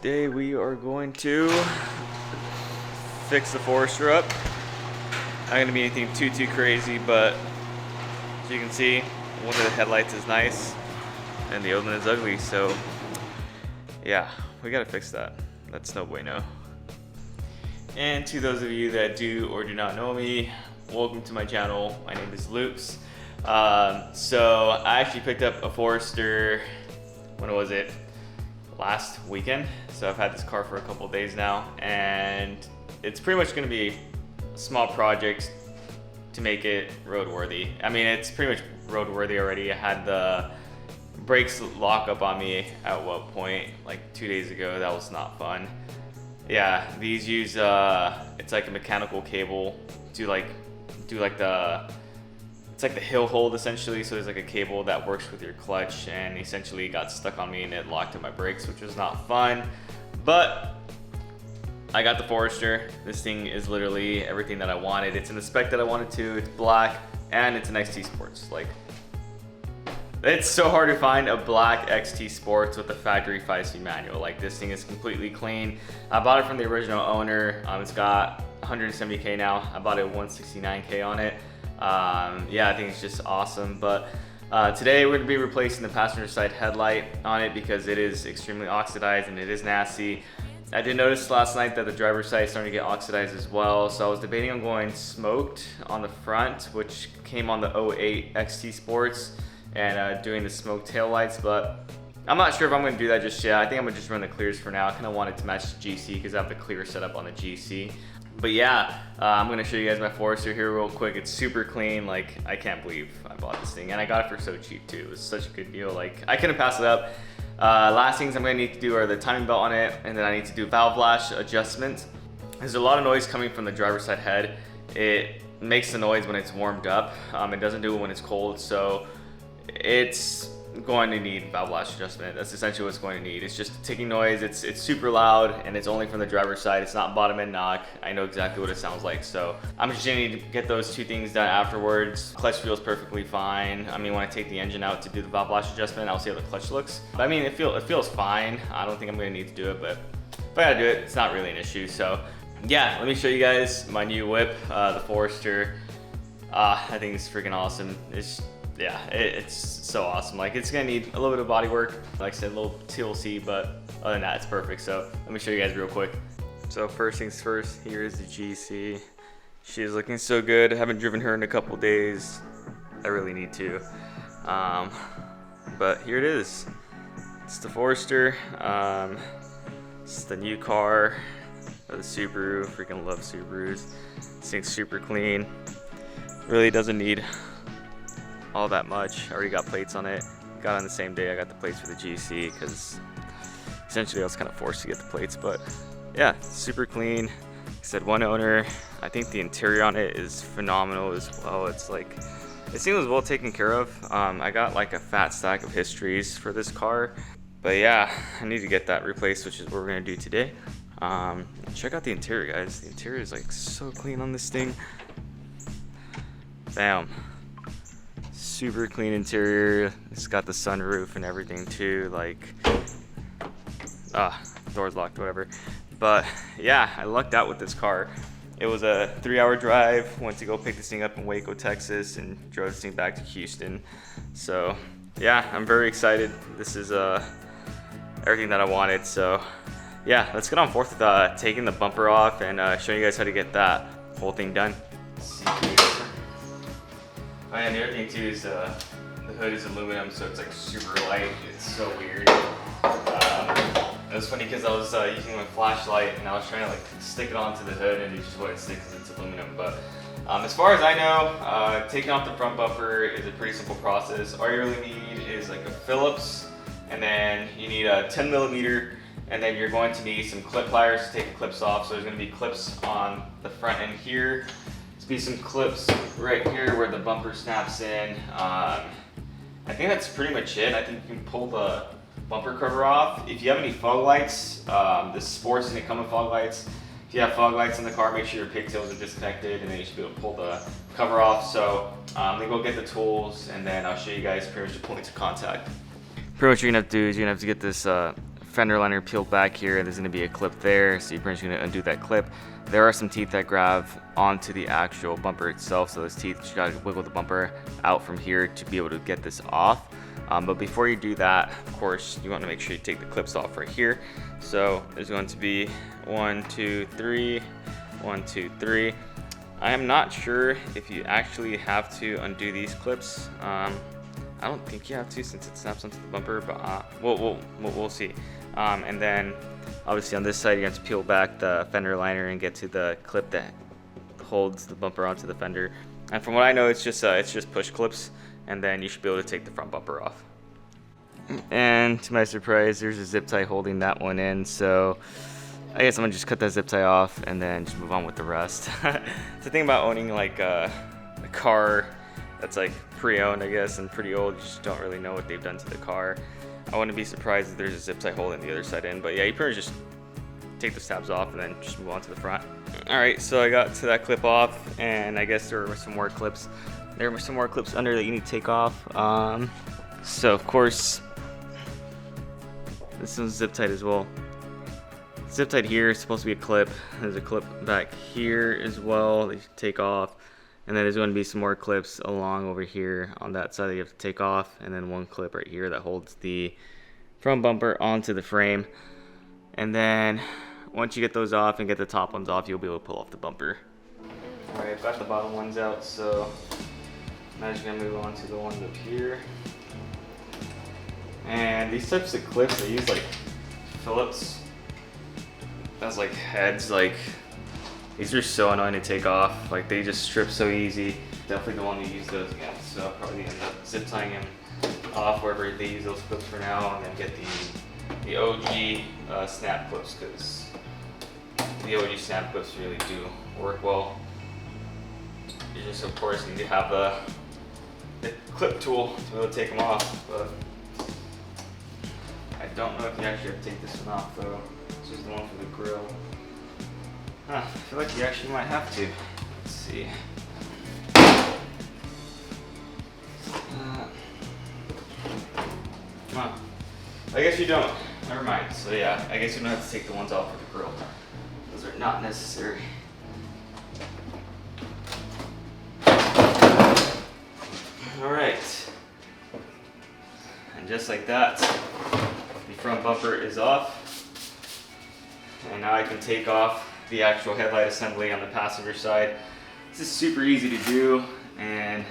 Today we are going to fix the Forester up. Not gonna be anything too crazy, but as you can see, one of the headlights is nice and the other one is ugly, so yeah, we gotta fix that. That's no bueno. And to those of you that do or do not know me, welcome to my channel. My name is Luke's. So I actually picked up a Forester, when was it? Last weekend. So I've had this car for a couple of days now, and it's pretty much gonna be a small project to make it roadworthy. I mean, it's pretty much roadworthy already. I had the brakes lock up on me at what point? Like 2 days ago. That was not fun. Yeah, these use it's like a mechanical cable to do like the, it's like the hill hold essentially. So there's like a cable that works with your clutch, and essentially got stuck on me and it locked in my brakes, which was not fun. But I got the Forester. This thing is literally everything that I wanted. It's in the spec that I wanted to. It's black and it's an XT Sports. Like, it's so hard to find a black XT Sports with a factory 5-speed manual. Like, this thing is completely clean. I bought it from the original owner. It's got 170K now. I bought it 169K on it. Yeah, I think it's just awesome. But today we're gonna be replacing the passenger side headlight on it because it is extremely oxidized and it is nasty. I did notice last night that the driver's side is starting to get oxidized as well. So I was debating on going smoked on the front, which came on the 08 XT Sports, and doing the smoked tail lights, but I'm not sure if I'm gonna do that just yet. I think I'm gonna just run the clears for now. I kinda wanted to match the GC because I have the clear set up on the GC. But yeah, I'm gonna show you guys my Forester here real quick. It's super clean. Like, I can't believe I bought this thing, and I got it for so cheap too. It was such a good deal. Like, I couldn't pass it up. Last things I'm gonna need to do are the timing belt on it, and then I need to do valve lash adjustment. There's a lot of noise coming from the driver's side head. It makes the noise when it's warmed up. It doesn't do it when it's cold, so it's going to need valve lash adjustment. That's essentially what it's going to need. It's just a ticking noise. It's super loud, and it's only from the driver's side. It's not bottom end knock. I know exactly what it sounds like, so I'm just gonna need to get those two things done afterwards. Clutch feels perfectly fine. I mean, when I take the engine out to do the valve lash adjustment, I'll see how the clutch looks. But I mean, it feels fine. I don't think I'm gonna need to do it, but if I gotta do it, it's not really an issue. So yeah, let me show you guys my new whip, the Forester. I think it's freaking awesome. It's so awesome. Like, it's gonna need a little bit of body work, like I said, a little TLC, but other than that, it's perfect. So let me show you guys real quick. So first things first, here's the GC. She's looking so good. I haven't driven her in a couple days. I really need to. But here it is. It's the Forester. It's the new car of the Subaru. Freaking love Subarus. This thing's super clean. Really doesn't need all that much. I already got plates on it. Got on the same day I got the plates for the GC because essentially I was kind of forced to get the plates. But yeah, super clean. Like I said, one owner. I think the interior on it is phenomenal as well. It's like, it seems well taken care of. I got like a fat stack of histories for this car, but yeah, I need to get that replaced, which is what we're gonna do today. Check out the interior, guys. The interior is like so clean on this thing. Bam. Super clean interior. It's got the sunroof and everything too. Like, door's locked, whatever. But yeah, I lucked out with this car. It was a 3-hour drive. Went to go pick this thing up in Waco, Texas, and drove this thing back to Houston. So yeah, I'm very excited. This is everything that I wanted. So yeah, let's get on forth with taking the bumper off and showing you guys how to get that whole thing done. Oh yeah, and the other thing too is the hood is aluminum, so it's like super light. It's so weird. It was funny because I was using my flashlight and I was trying to like stick it onto the hood, and it just wouldn't stick because it's aluminum. But as far as I know, taking off the front bumper is a pretty simple process. All you really need is like a Phillips, and then you need a 10mm, and then you're going to need some clip pliers to take the clips off. So there's going to be clips on the front end here. Be some clips right here where the bumper snaps in. I think that's pretty much it. I think you can pull the bumper cover off. If you have any fog lights, the Sports didn't come with fog lights. If you have fog lights in the car, make sure your pigtails are disconnected, and then you should be able to pull the cover off. So let me go get the tools, and then I'll show you guys pretty much the points of contact. Pretty much what you're gonna have to do is you're gonna have to get this fender liner peeled back here, there's going to be a clip there, so you're pretty much going to undo that clip. There are some teeth that grab onto the actual bumper itself, so those teeth, you got to wiggle the bumper out from here to be able to get this off. But before you do that, of course, you want to make sure you take the clips off right here. So there's going to be 1, 2, 3, 1, 2, 3. I am not sure if you actually have to undo these clips. I don't think you have to, since it snaps onto the bumper, but we'll see. And then obviously on this side, you have to peel back the fender liner and get to the clip that holds the bumper onto the fender. And from what I know, it's just push clips, and then you should be able to take the front bumper off. And to my surprise, there's a zip tie holding that one in, so I guess I'm gonna just cut that zip tie off and then just move on with the rest. It's the thing about owning like a car that's like pre-owned, I guess, and pretty old. You just don't really know what they've done to the car. I wouldn't be surprised if there's a zip tie holding the other side in, but yeah, you pretty much just take the tabs off and then just move on to the front. All right, so I got to that clip off, and I guess there were some more clips. There were some more clips under that you need to take off. So of course, this one's zip tied as well. Zip tied here is supposed to be a clip. There's a clip back here as well that you should take off. And then there's going to be some more clips along over here on that side that you have to take off. And then one clip right here that holds the front bumper onto the frame. And then once you get those off and get the top ones off, you'll be able to pull off the bumper. All right, I've got the bottom ones out, so now just gonna move on to the ones up here. And these types of clips, they use like Phillips as like heads. Like, these are so annoying to take off. Like, they just strip so easy. Definitely don't want to use those again. So I'll probably end up zip tying them off wherever they use those clips for now, and then get the OG snap clips, because the OG snap clips really do work well. You just, of course, need to have the clip tool to be able to take them off, but I don't know if you actually have to take this one off though. This is the one for the grill. Huh, I feel like you actually might have to. Let's see. Huh. I guess you don't. Never mind. So yeah, I guess you don't have to take the ones off for the grill. Those are not necessary. Alright. And just like that, the front bumper is off. And now I can take off the actual headlight assembly on the passenger side. This is super easy to do, and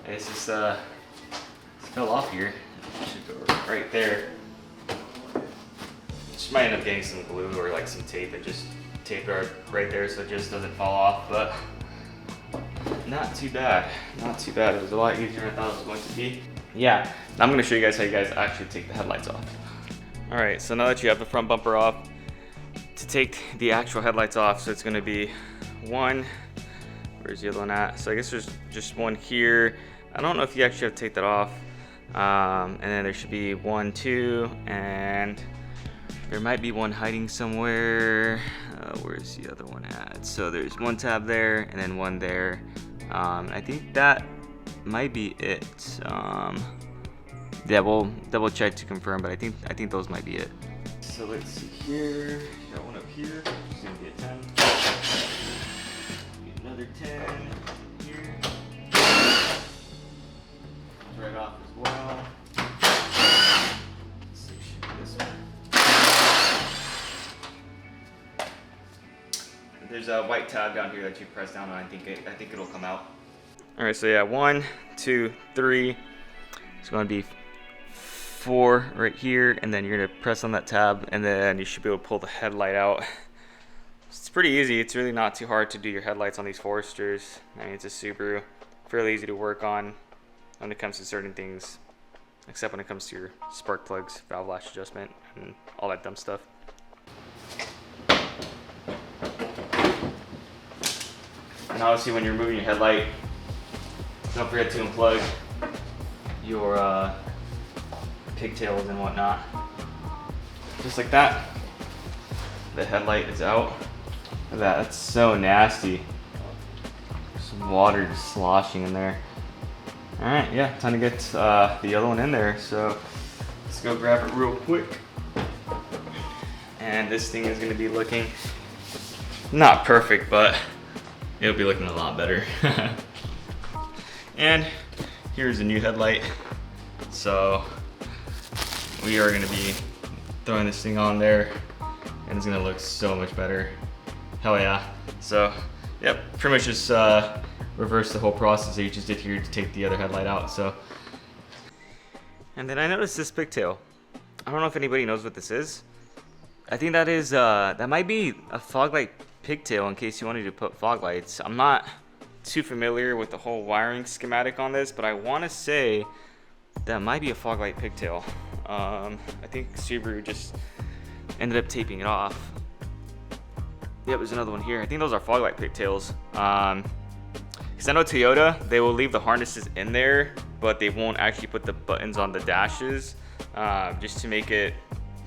it's just fell off here. It should go right there. Just might end up getting some glue or like some tape and just tape it right there so it just doesn't fall off, but not too bad. Not too bad. It was a lot easier than I thought it was going to be. Yeah, I'm going to show you guys how you guys actually take the headlights off. All right, so now that you have the front bumper off, to take the actual headlights off, so it's going to be one. Where's the other one at? So I guess there's just one here. I don't know if you actually have to take that off. And then there should be 1, 2, and there might be one hiding somewhere. Where's the other one at? So there's one tab there and then one there. I think that might be it. Yeah, we'll double check to confirm, but I think those might be it. So let's see here. Got one up here. It's gonna be a 10. Another 10 here. Right off as well. Let's see, should be this one. There's a white tab down here that you press down on. I think it'll come out. All right, so yeah, 1, 2, 3. It's going to be 4 right here, and then you're going to press on that tab, and then you should be able to pull the headlight out. It's pretty easy. It's really not too hard to do your headlights on these Foresters. I mean, it's a Subaru, fairly easy to work on when it comes to certain things, except when it comes to your spark plugs, valve latch adjustment, and all that dumb stuff. And obviously when you're removing your headlight, don't forget to unplug your pigtails and whatnot. Just like that. The headlight is out. Look at that, that's so nasty. Some water just sloshing in there. Alright, yeah, time to get the other one in there. So let's go grab it real quick. And this thing is gonna be looking not perfect, but it'll be looking a lot better. And here's a new headlight. So we are gonna be throwing this thing on there and it's gonna look so much better. Hell yeah. So, yep, pretty much just reverse the whole process that you just did here to take the other headlight out, so. And then I noticed this pigtail. I don't know if anybody knows what this is. I think that is, that might be a fog light pigtail in case you wanted to put fog lights. I'm not too familiar with the whole wiring schematic on this, but I want to say that might be a fog light pigtail. I think Subaru just ended up taping it off. Yep, there's another one here. I think those are fog light pigtails. Because I know Toyota, they will leave the harnesses in there, but they won't actually put the buttons on the dashes just to make it,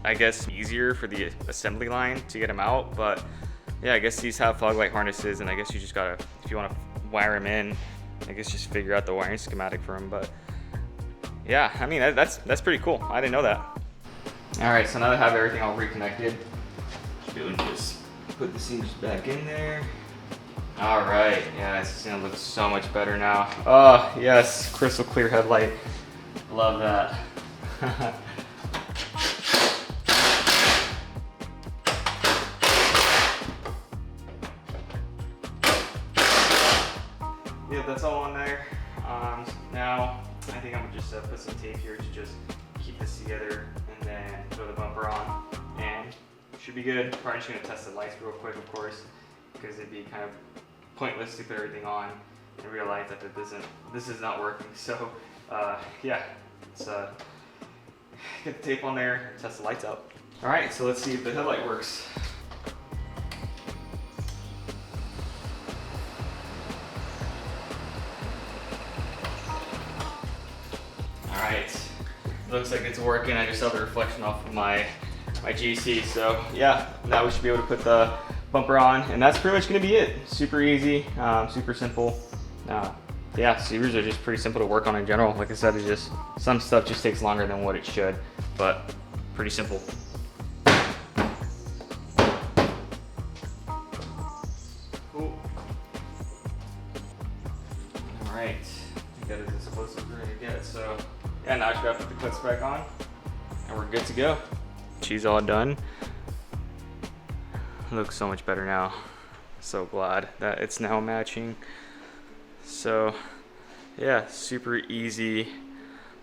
I guess, easier for the assembly line to get them out. But yeah, I guess these have fog light harnesses, and I guess you just gotta, if you want to wire them in, I guess just figure out the wiring schematic for them. But yeah, I mean, that's pretty cool. I didn't know that. All right, so now that I have everything all reconnected, just put the seams back in there. All right, yeah, it's gonna look so much better now. Oh, yes, crystal clear headlight. Love that. Yeah, that's all on there. Now, I think I'm gonna just put some tape here to just keep this together and then throw the bumper on and should be good. Probably just gonna test the lights real quick, of course, because it'd be kind of pointless to put everything on and realize that this is not working. So yeah, let's get the tape on there, test the lights out. All right, so let's see if the headlight works. All right, looks like it's working. I just saw the reflection off of my GC. So yeah, now we should be able to put the bumper on, and that's pretty much gonna be it. Super easy, super simple. Yeah, Subarus are just pretty simple to work on in general. Like I said, it's just, some stuff just takes longer than what it should, but pretty simple. Cool. All right, I think that is as close as we're gonna get. So yeah, now I just gotta put the clips back on, and we're good to go. She's all done. Looks so much better now. So glad that it's now matching. So yeah, super easy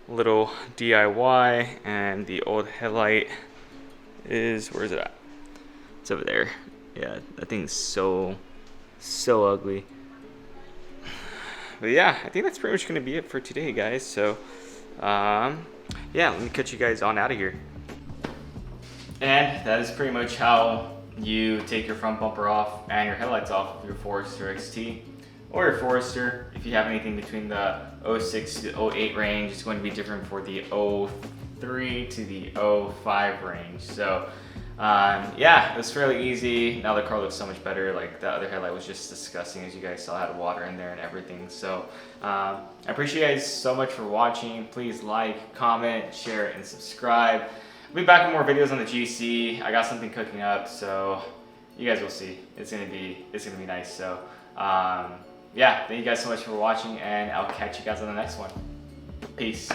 little DIY, and the old headlight is, where is it at? It's over there. Yeah, that thing's so ugly. But yeah, I think that's pretty much gonna be it for today, guys. So yeah, let me catch you guys on out of here. And that is pretty much how you take your front bumper off and your headlights off of your Forester XT or your Forester. If you have anything between the 06 to 08 range, it's going to be different for the 03 to the 05 range. So yeah, it was fairly easy. Now the car looks so much better. Like, the other headlight was just disgusting, as you guys saw, had water in there and everything. So I appreciate you guys so much for watching. Please like, comment, share, and subscribe. I'll be back with more videos on the GC. I got something cooking up, so you guys will see. It's gonna be nice. So yeah, thank you guys so much for watching, and I'll catch you guys on the next one. Peace.